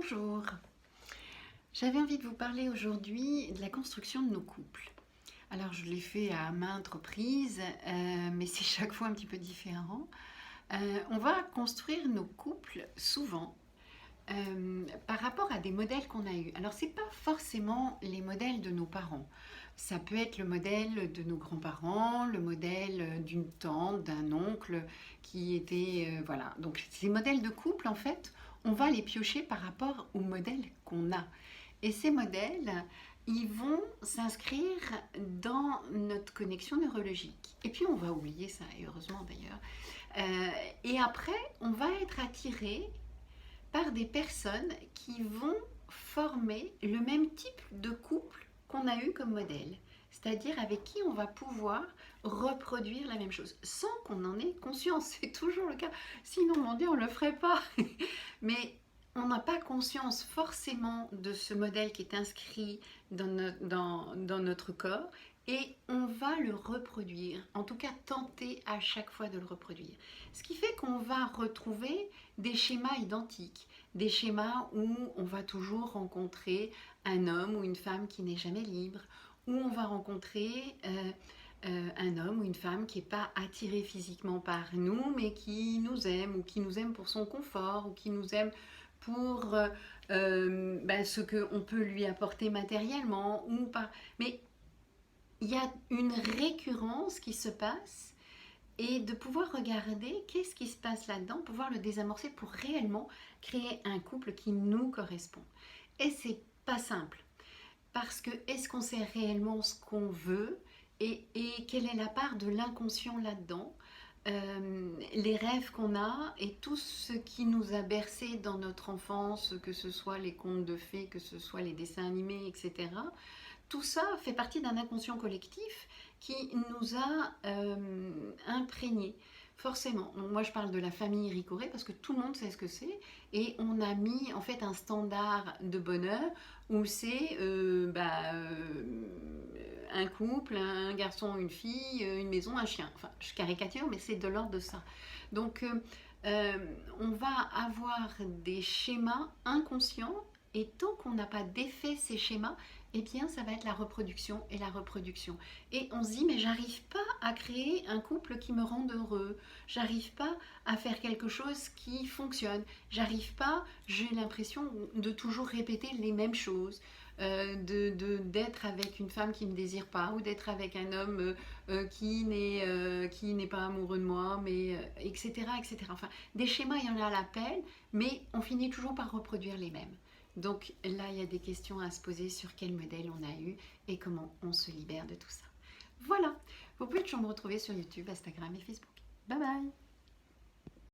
Bonjour, j'avais envie de vous parler aujourd'hui de la construction de nos couples. Alors je l'ai fait à maintes reprises, mais c'est chaque fois un petit peu différent. On va construire nos couples souvent par rapport à des modèles qu'on a eus. Alors c'est pas forcément les modèles de nos parents. Ça peut être le modèle de nos grands-parents, le modèle d'une tante, d'un oncle qui était... voilà. Donc ces modèles de couple, en fait, on va les piocher par rapport aux modèles qu'on a. Et ces modèles, ils vont s'inscrire dans notre connexion neurologique. Et puis on va oublier ça, et heureusement d'ailleurs. Et après, on va être attiré par des personnes qui vont former le même type de couple qu'on a eu comme modèle, c'est-à-dire avec qui on va pouvoir reproduire la même chose, sans qu'on en ait conscience. C'est toujours le cas, sinon mon Dieu, on ne le ferait pas. Mais on n'a pas conscience forcément de ce modèle qui est inscrit dans notre corps, et on va le reproduire, en tout cas tenter à chaque fois de le reproduire. Ce qui fait qu'on va retrouver des schémas identiques, des schémas où on va toujours rencontrer un homme ou une femme qui n'est jamais libre, où on va rencontrer un homme ou une femme qui n'est pas attiré physiquement par nous, mais qui nous aime, ou qui nous aime pour son confort, ou qui nous aime pour ce qu'on peut lui apporter matériellement, ou pas. Mais il y a une récurrence qui se passe, et de pouvoir regarder qu'est-ce qui se passe là-dedans, pouvoir le désamorcer pour réellement créer un couple qui nous correspond. Et c'est pas simple, parce que est-ce qu'on sait réellement ce qu'on veut, et quelle est la part de l'inconscient là-dedans, les rêves qu'on a et tout ce qui nous a bercé dans notre enfance, que ce soit les contes de fées, que ce soit les dessins animés, etc. Tout ça fait partie d'un inconscient collectif qui nous a imprégnés. Forcément, moi je parle de la famille Ricoré parce que tout le monde sait ce que c'est, et on a mis en fait un standard de bonheur où c'est un couple, un garçon, une fille, une maison, un chien. Enfin, je caricature, mais c'est de l'ordre de ça. Donc on va avoir des schémas inconscients, et tant qu'on n'a pas défait ces schémas, eh bien ça va être la reproduction et la reproduction. Et on se dit, mais j'arrive pas à créer un couple qui me rende heureux, j'arrive pas à faire quelque chose qui fonctionne, j'arrive pas, j'ai l'impression de toujours répéter les mêmes choses, d'être avec une femme qui ne me désire pas, ou d'être avec un homme qui n'est pas amoureux de moi, mais etc., etc. Enfin, des schémas, il y en a à l'appel, mais on finit toujours par reproduire les mêmes. Donc là, il y a des questions à se poser sur quel modèle on a eu et comment on se libère de tout ça. Voilà, vous pouvez toujours me retrouver sur YouTube, Instagram et Facebook. Bye bye!